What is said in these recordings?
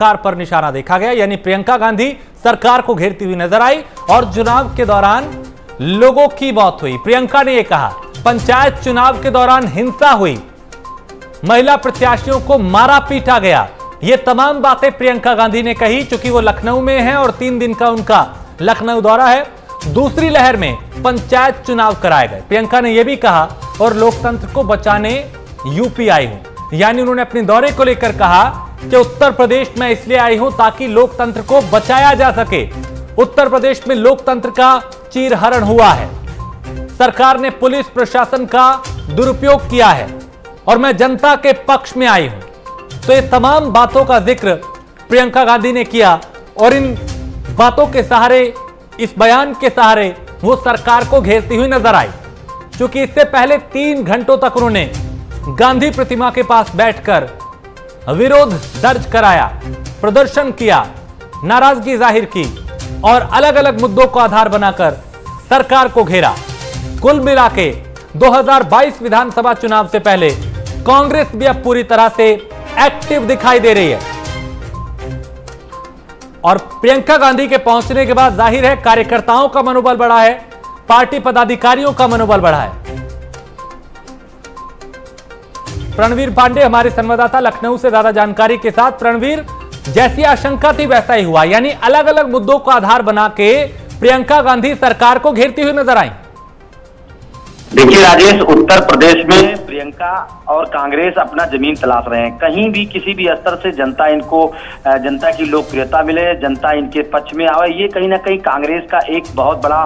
सरकार पर निशाना देखा गया, यानी प्रियंका गांधी सरकार को घेरती हुई नजर आई और चुनाव के दौरान लोगों की मौत हुई। प्रियंका ने यह कहा, पंचायत चुनाव के दौरान हिंसा हुई, महिला प्रत्याशियों को मारा पीटा गया। ये तमाम बातें प्रियंका गांधी ने कही, चूंकि वो लखनऊ में हैं और 3 दिन का उनका लखनऊ दौरा है। दूसरी लहर में पंचायत चुनाव कराए गए। प्रियंका ने यह भी कहा, और लोकतंत्र को बचाने यूपी आई हूं, यानी उन्होंने अपने दौरे को लेकर कहा कि उत्तर प्रदेश में इसलिए आई हूं ताकि लोकतंत्र को बचाया जा सके। उत्तर प्रदेश में लोकतंत्र का चीरहरण हुआ है, सरकार ने पुलिस प्रशासन का दुरुपयोग किया है और मैं जनता के पक्ष में आई हूं। तो ये तमाम बातों का जिक्र प्रियंका गांधी ने किया और इन बातों के सहारे, इस बयान के सहारे वो सरकार को घेरती हुई नजर आई। क्योंकि इससे पहले 3 घंटों तक उन्होंने गांधी प्रतिमा के पास बैठकर विरोध दर्ज कराया, प्रदर्शन किया, नाराजगी जाहिर की और अलग अलग मुद्दों को आधार बनाकर सरकार को घेरा। कुल मिला के 2022 विधानसभा चुनाव से पहले कांग्रेस भी अब पूरी तरह से एक्टिव दिखाई दे रही है और प्रियंका गांधी के पहुंचने के बाद जाहिर है कार्यकर्ताओं का मनोबल बढ़ा है, पार्टी पदाधिकारियों का मनोबल बढ़ा है। प्रणवीर पांडे हमारे संवाददाता लखनऊ से ज्यादा जानकारी के साथ। प्रणवीर, जैसी आशंका थी वैसा ही हुआ, यानी अलग अलग मुद्दों को आधार बना के प्रियंका गांधी सरकार को घेरती हुई नजर आई। देखिए राजेश, उत्तर प्रदेश में प्रियंका और कांग्रेस अपना जमीन तलाश रहे हैं। कहीं भी किसी भी स्तर से जनता की लोकप्रियता मिले, जनता इनके पक्ष में आवे, ये कहीं ना कहीं कांग्रेस का एक बहुत बड़ा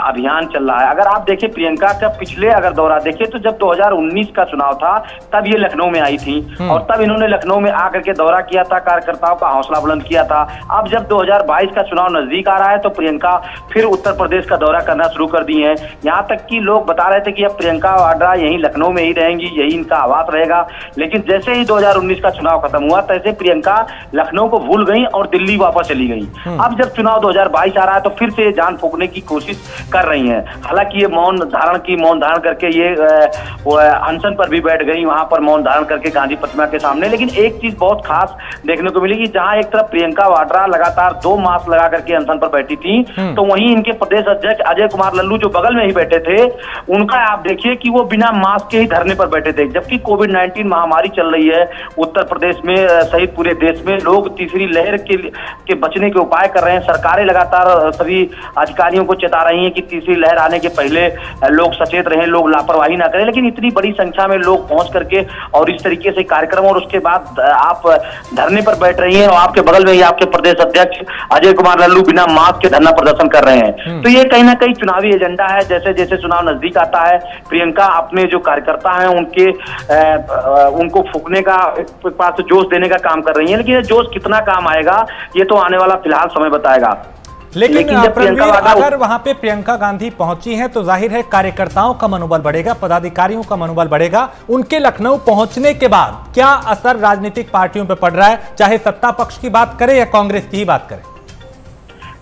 अभियान चल रहा है। अगर आप देखें प्रियंका का पिछले अगर दौरा देखें तो जब 2019 का चुनाव था तब ये लखनऊ में आई थी और तब इन्होंने लखनऊ में आकर के दौरा किया था, कार्यकर्ताओं का हौसला बुलंद किया था। अब जब 2022 का चुनाव नजदीक आ रहा है तो प्रियंका फिर उत्तर प्रदेश का दौरा करना शुरू कर दी है। यहाँ तक कि लोग बता रहे थे कि अब प्रियंका वाड्रा यहीं लखनऊ में ही रहेंगी, यही इनका आवास रहेगा। लेकिन जैसे ही 2019 का चुनाव खत्म हुआ तैसे प्रियंका लखनऊ को भूल गई और दिल्ली वापस चली गई। अब जब चुनाव 2022 आ रहा है तो फिर से जान फूंकने की कोशिश कर रही हैं। हालांकि ये मौन धारण करके ये अनशन पर भी बैठ गई, वहां पर मौन धारण करके गांधी प्रतिमा के सामने। लेकिन एक चीज बहुत खास देखने को मिली कि जहां एक तरफ प्रियंका वाड्रा लगातार 2 मास लगा करके अनशन पर बैठी थी, तो वहीं इनके प्रदेश अध्यक्ष अजय कुमार लल्लू जो बगल में ही बैठे थे, उनका आप देखिए कि वो बिना मास्क के ही धरने पर बैठे थे। जबकि कोविड-19 महामारी चल रही है उत्तर प्रदेश में सहित पूरे देश में, लोग तीसरी लहर के बचने के उपाय कर रहे हैं। सरकारें लगातार सभी अधिकारियों को चेता रही हैं कि तीसरी लहर आने के पहले लोग सचेत रहें, लोग लापरवाही ना करें। लेकिन इतनी बड़ी संख्या में लोग पहुंच करके और इस तरीके से कार्यक्रम, और उसके बाद आप धरने पर बैठ रही हैं और आपके बगल में ही आपके प्रदेश अध्यक्ष अजय कुमार लल्लू बिना मास्क के धरना प्रदर्शन कर रहे हैं। तो ये कहीं ना कहीं चुनावी एजेंडा है। जैसे जैसे चुनाव नजदीक आता है, प्रियंका अपने जो कार्यकर्ता हैं उनको फूकने का, एक पास जोश देने का काम कर रही है। लेकिन ये जोश कितना काम आएगा ये तो आने वाला फिलहाल समय बताएगा। लेकिन जब अगर वहां पे प्रियंका गांधी पहुंची हैं तो जाहिर है कार्यकर्ताओं का मनोबल बढ़ेगा, पदाधिकारियों का मनोबल बढ़ेगा। उनके लखनऊ पहुंचने के बाद क्या असर राजनीतिक पार्टियों पर पड़ रहा है, चाहे सत्ता पक्ष की बात करें या कांग्रेस की ही बात करें?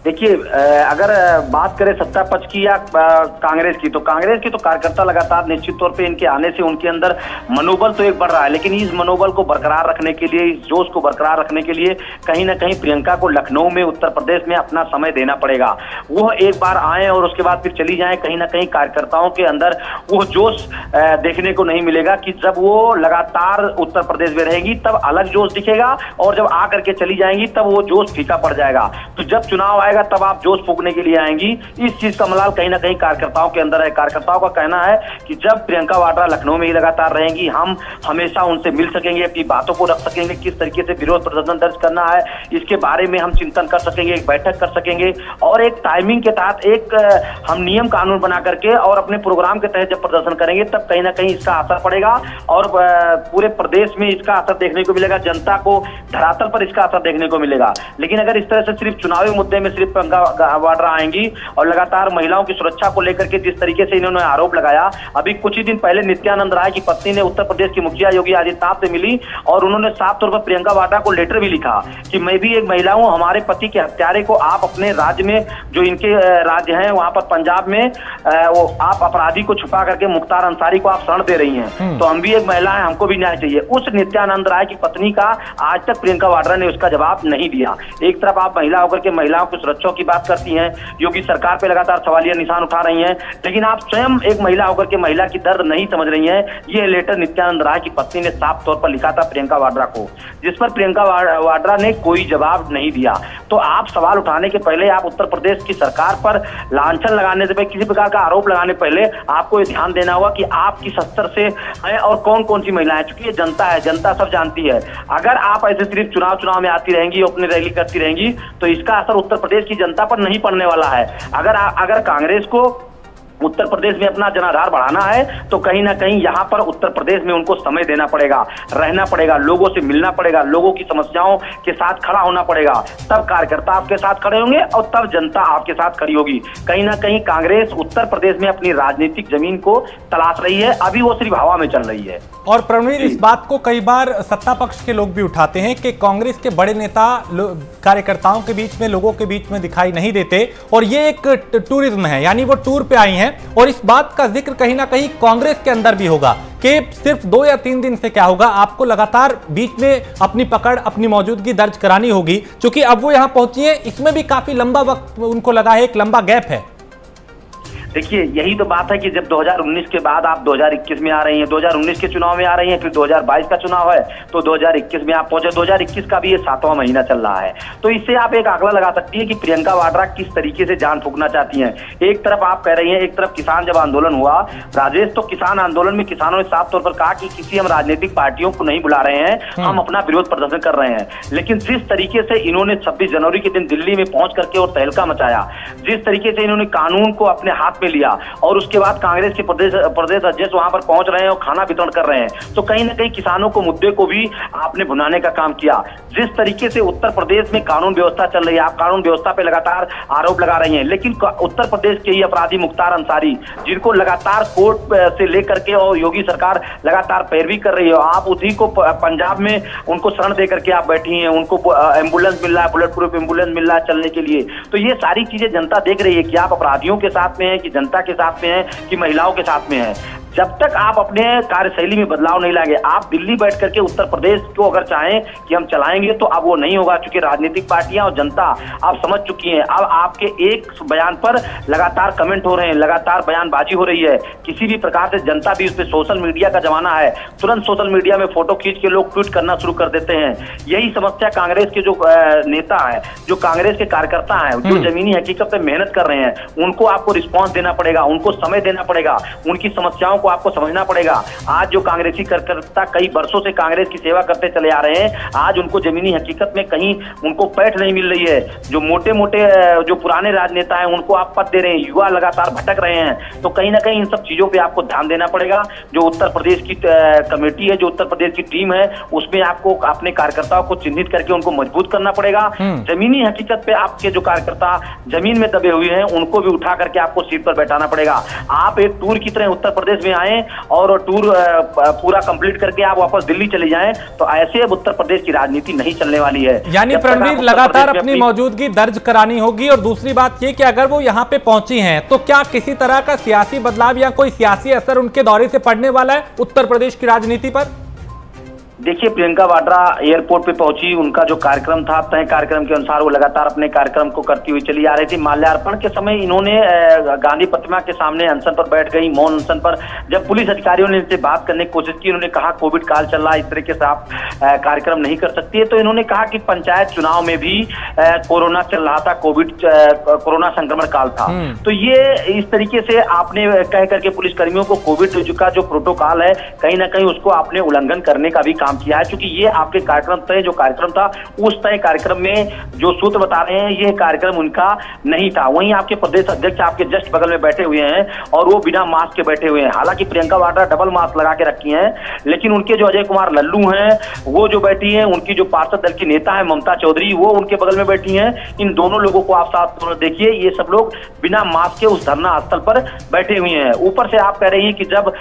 देखिए, अगर बात करें सत्ता पक्ष की या कांग्रेस की, तो कांग्रेस के तो कार्यकर्ता लगातार निश्चित तौर पे इनके आने से उनके अंदर मनोबल तो एक बढ़ रहा है। लेकिन इस मनोबल को बरकरार रखने के लिए, इस जोश को बरकरार रखने के लिए कहीं ना कहीं प्रियंका को लखनऊ में, उत्तर प्रदेश में अपना समय देना पड़ेगा। वो एक बार आए और उसके बाद फिर चली जाए, कहीं ना कहीं कार्यकर्ताओं के अंदर वो जोश देखने को नहीं मिलेगा कि जब वो लगातार उत्तर प्रदेश में रहेंगी तब अलग जोश दिखेगा और जब आकर के चली जाएंगी तब वो जोश फीका पड़ जाएगा। तो जब चुनाव तब आप जोश फूकने के लिए आएंगी। इस चीज का मलाल कहीं ना कहीं कार्यकर्ताओं के अंदर है। कार्यकर्ताओं का कहना है कि जब प्रियंका वाड्रा लखनऊ में ही लगातार रहेंगी, हम हमेशा उनसे मिल सकेंगे, अपनी बातों को रख सकेंगे, किस तरीके से विरोध प्रदर्शन दर्ज करना है इसके बारे में हम चिंतन कर सकेंगे, एक बैठक कर सकेंगे और एक टाइमिंग के तहत एक हम नियम कानून बना करके और अपने प्रोग्राम के तहत जब प्रदर्शन करेंगे तब कहीं ना कहीं इसका असर पड़ेगा और पूरे प्रदेश में इसका असर देखने को मिलेगा, जनता को धरातल पर इसका असर देखने को मिलेगा। लेकिन अगर इस तरह से सिर्फ चुनावी मुद्दे में सिर्फ प्रियंका वाड्रा आएंगी। और लगातार महिलाओं की सुरक्षा को लेकर के जिस तरीके से इन्होंने आरोप लगाया, अभी कुछ ही दिन पहले नित्यानंद राय की पत्नी ने उत्तर प्रदेश की मुखिया योगी आदित्यनाथ से मिली और उन्होंने साफ तौर पर प्रियंका वाड्रा को लेटर भी लिखा कि मैं भी एक महिला हूं, हमारे पति के हत्यारे को आप अपने राज्य में, जो इनके राज्य है वहां पर पंजाब में, वो आप अपराधी को छुपा करके मुख्तार अंसारी को आप शरण दे रही हैं, तो हम भी एक महिला है, हमको भी न्याय चाहिए। उस नित्यानंद राय की पत्नी का आज तक प्रियंका वाड्रा ने उसका जवाब नहीं दिया। एक तरफ आप महिला होकर के महिलाओं की सुरक्षा की बात करती हैं, योगी सरकार पे लगातार सवालिया निशान उठा रही हैं, लेकिन आप स्वयं एक महिला होकर के महिला की दर्द नहीं समझ रही हैं। यह लेटर नित्यानंद राय की पत्नी ने साफ तौर पर लिखा था प्रियंका वाड्रा को, जिस पर प्रियंका वाड्रा ने कोई जवाब नहीं दिया। तो आप सवाल उठाने के पहले, आप उत्तर प्रदेश की सरकार पर लांछन लगाने से पहले, किसी प्रकार का आरोप लगाने पहले आपको ये ध्यान देना होगा कि आप किस स्तर से हैं और कौन कौन सी महिलाएं, क्योंकि ये जनता है, जनता सब जानती है। अगर आप ऐसे सिर्फ चुनाव में आती रहेंगी, अपनी रैली करती रहेंगी, तो इसका असर उत्तर प्रदेश की जनता पर नहीं पड़ने वाला है। अगर कांग्रेस को उत्तर प्रदेश में अपना जनाधार बढ़ाना है तो कहीं ना कहीं यहाँ पर उत्तर प्रदेश में उनको समय देना पड़ेगा, रहना पड़ेगा, लोगों से मिलना पड़ेगा, लोगों की समस्याओं के साथ खड़ा होना पड़ेगा। तब कार्यकर्ता आपके साथ खड़े होंगे और तब जनता आपके साथ खड़ी होगी। कहीं ना कहीं कांग्रेस उत्तर प्रदेश में अपनी राजनीतिक जमीन को तलाश रही है, अभी वो सिर्फ हवा में चल रही है। और प्रवीण, इस बात को कई बार सत्ता पक्ष के लोग भी उठाते हैं कि कांग्रेस के बड़े नेता कार्यकर्ताओं के बीच में, लोगों के बीच में दिखाई नहीं देते, और ये एक टूरिज्म है, यानी वो टूर पे आई हैं। और इस बात का जिक्र कहीं ना कहीं कांग्रेस के अंदर भी होगा कि सिर्फ 2 या 3 दिन से क्या होगा, आपको लगातार बीच में अपनी पकड़, अपनी मौजूदगी दर्ज करानी होगी, क्योंकि अब वो यहां पहुंची है, इसमें भी काफी लंबा वक्त उनको लगा है, एक लंबा गैप है। देखिए, यही तो बात है कि जब 2019 के बाद आप 2021 में आ रही हैं, 2019 के चुनाव में आ रही हैं, फिर 2022 का चुनाव है तो 2021 में आप पहुंचे, 2021 का भी ये 7वां महीना चल रहा है। तो इससे आप एक आंकड़ा लगा सकती है कि प्रियंका वाड्रा किस तरीके से जान फूंकना चाहती हैं। एक तरफ आप कह रही हैं, एक तरफ किसान जब आंदोलन हुआ राजेश, तो किसान आंदोलन में किसानों ने साफ तौर पर कहा कि किसी हम राजनीतिक पार्टियों को नहीं बुला रहे हैं, हम अपना विरोध प्रदर्शन कर रहे हैं। लेकिन जिस तरीके से इन्होंने 26 जनवरी के दिन दिल्ली में पहुंच करके और तहलका मचाया, जिस तरीके से इन्होंने कानून को अपने हाथ में लिया और उसके बाद कांग्रेस के प्रदेश अध्यक्ष वहां पर पहुंच रहे हैं और खाना वितरण कर रहे हैं, तो कहीं ना कहीं किसानों को मुद्दे को भी आपने भुनाने का काम किया। जिस तरीके से उत्तर प्रदेश में कानून व्यवस्था चल रही है, आप कानून व्यवस्था पे लगातार आरोप लगा रही हैं, लेकिन उत्तर प्रदेश के ही अपराधी मुख्तार अंसारी, जिनको लगातार कोर्ट से लेकर के और योगी सरकार लगातार पैरवी कर रही है, आप उसी को पंजाब में उनको शरण दे करके आप बैठी हैं, उनको एम्बुलेंस मिल रहा है, बुलेट प्रूफ एम्बुलेंस मिल रहा है चलने के लिए। तो ये सारी चीजें जनता देख रही है कि आप अपराधियों के साथ में है कि जनता के साथ में है कि महिलाओं के साथ में है। जब तक आप अपने कार्यशैली में बदलाव नहीं लाएंगे, आप दिल्ली बैठ करके उत्तर प्रदेश को अगर चाहें कि हम चलाएंगे तो अब वो नहीं होगा, क्योंकि राजनीतिक पार्टियां और जनता आप समझ चुकी हैं। अब आपके एक बयान पर लगातार कमेंट हो रहे हैं, लगातार बयानबाजी हो रही है, किसी भी प्रकार से जनता भी उस पर, सोशल मीडिया का जमाना है, तुरंत सोशल मीडिया में फोटो खींच के लोग ट्वीट करना शुरू कर देते हैं। यही समस्या कांग्रेस के जो नेता है, जो कांग्रेस के कार्यकर्ता है, जो जमीनी हकीकत पे मेहनत कर रहे हैं, उनको आपको रिस्पॉन्स देना पड़ेगा, उनको समय देना पड़ेगा, उनकी समस्याओं को आपको समझना पड़ेगा। आज जो कांग्रेसी कार्यकर्ता कई वर्षों से कांग्रेस की सेवा करते चले आ रहे हैं, आज उनको जमीनी हकीकत में कहीं उनको पैठ नहीं मिल रही है। जो मोटे मोटे जो पुराने राजनेता हैं उनको आप पद दे रहे हैं, युवा लगातार भटक रहे हैं, तो कहीं ना कहीं इन सब चीजों पे आपको ध्यान देना पड़ेगा। जो उत्तर प्रदेश की कमेटी है, जो उत्तर प्रदेश की टीम है, उसमें आपको अपने कार्यकर्ताओं को चिन्हित करके उनको मजबूत करना पड़ेगा। जमीनी हकीकत पे आपके जो कार्यकर्ता जमीन में दबे हुए हैं उनको भी उठा करके आपको सीट पर बैठाना पड़ेगा। आप एक टूर की तरह उत्तर प्रदेश में आए और टूर पूरा कंप्लीट करके आप वापस दिल्ली चले जाएं, तो ऐसे अब उत्तर प्रदेश की राजनीति नहीं चलने वाली है। यानी प्रणवीर, लगातार अपनी मौजूदगी दर्ज करानी होगी। और दूसरी बात ये कि अगर वो यहाँ पे पहुंची हैं तो क्या किसी तरह का सियासी बदलाव या कोई सियासी असर उनके दौरे से पड़ने वाला है उत्तर प्रदेश की राजनीति पर? देखिए, प्रियंका वाड्रा एयरपोर्ट पे पहुंची, उनका जो कार्यक्रम था तय कार्यक्रम के अनुसार वो लगातार अपने कार्यक्रम को करती हुई चली आ रही थी। माल्यार्पण के समय इन्होंने गांधी प्रतिमा के सामने अनशन पर बैठ गई, मौन अनशन पर। जब पुलिस अधिकारियों ने इनसे बात करने की कोशिश की, इन्होंने कहा कोविड काल चल रहा है, इस तरीके से आप कार्यक्रम नहीं कर सकती है। तो इन्होंने कहा कि पंचायत चुनाव में भी कोरोना चल रहा था, कोरोना संक्रमण काल था, तो ये इस तरीके से आपने कह करके पुलिसकर्मियों को कोविड का जो प्रोटोकॉल है कहीं ना कहीं उसको आपने उल्लंघन करने का भी काम काम किया है, क्योंकि ये आपके कार्यक्रम तय जो कार्यक्रम था उस तय कार्यक्रम में जो सूत्र बता रहे हैं ये कार्यक्रम उनका नहीं था। वहीं आपके प्रदेश अध्यक्ष आपके जस्ट बगल में बैठे हुए हैं और वो बिना मास्क के बैठे हुए हैं। हालांकि प्रियंका वाड्रा डबल मास्क लगा के रखी हैं, लेकिन उनके जो अजय कुमार लल्लू हैं वो जो बैठी हैं, उनकी जो पार्षद दल की नेता है ममता चौधरी वो उनके बगल में बैठी हैं। इन दोनों लोगों को आप साथ देखिए, ये सब लोग बिना मास्क के उस धरना स्थल पर बैठे हुए हैं। ऊपर से आप कह रही हैं कि जब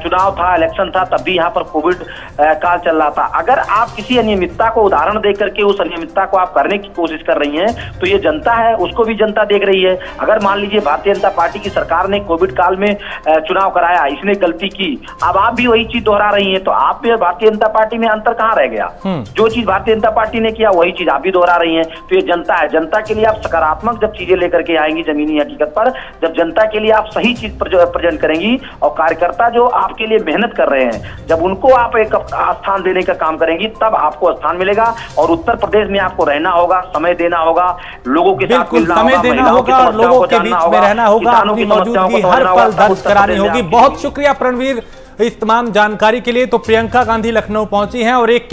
चुनाव था, इलेक्शन था, तब भी यहाँ पर कोविड काल चल रहा था। अगर आप किसी अनियमितता को उदाहरण दे करके उस अनियमितता को आप करने की कोशिश कर रही हैं तो ये जनता है, उसको भी जनता देख रही है। अगर मान लीजिए भारतीय जनता पार्टी की सरकार ने कोविड काल में चुनाव कराया, इसने गलती की, अब आप भी वही चीज दोहरा रही हैं, तो आप भी भारतीय जनता पार्टी में अंतर कहां रह गया? जो चीज भारतीय जनता पार्टी ने किया वही चीज आप भी दोहरा रही हैं। तो ये जनता है, जनता के लिए आप सकारात्मक जब चीजें लेकर के आएंगी जमीनी हकीकत पर, जब जनता के लिए आप सही चीज प्रेजेंट करेंगी और कार्यकर्ता जो आपके लिए मेहनत कर रहे हैं जब उनको आप एक स्थान देने का काम करेंगी तब आपको स्थान मिलेगा। और उत्तर प्रदेश में आपको रहना होगा, समय देना होगा, लोगों के साथ मिलना समय देना होगा और लोगों के बीच में रहना होगा, अपनी मौजूदगी हर पल दर्ज करानी होगी। बहुत शुक्रिया प्रणवीर इस तमाम जानकारी के लिए। तो प्रियंका गांधी लखनऊ पहुंची हैं और एक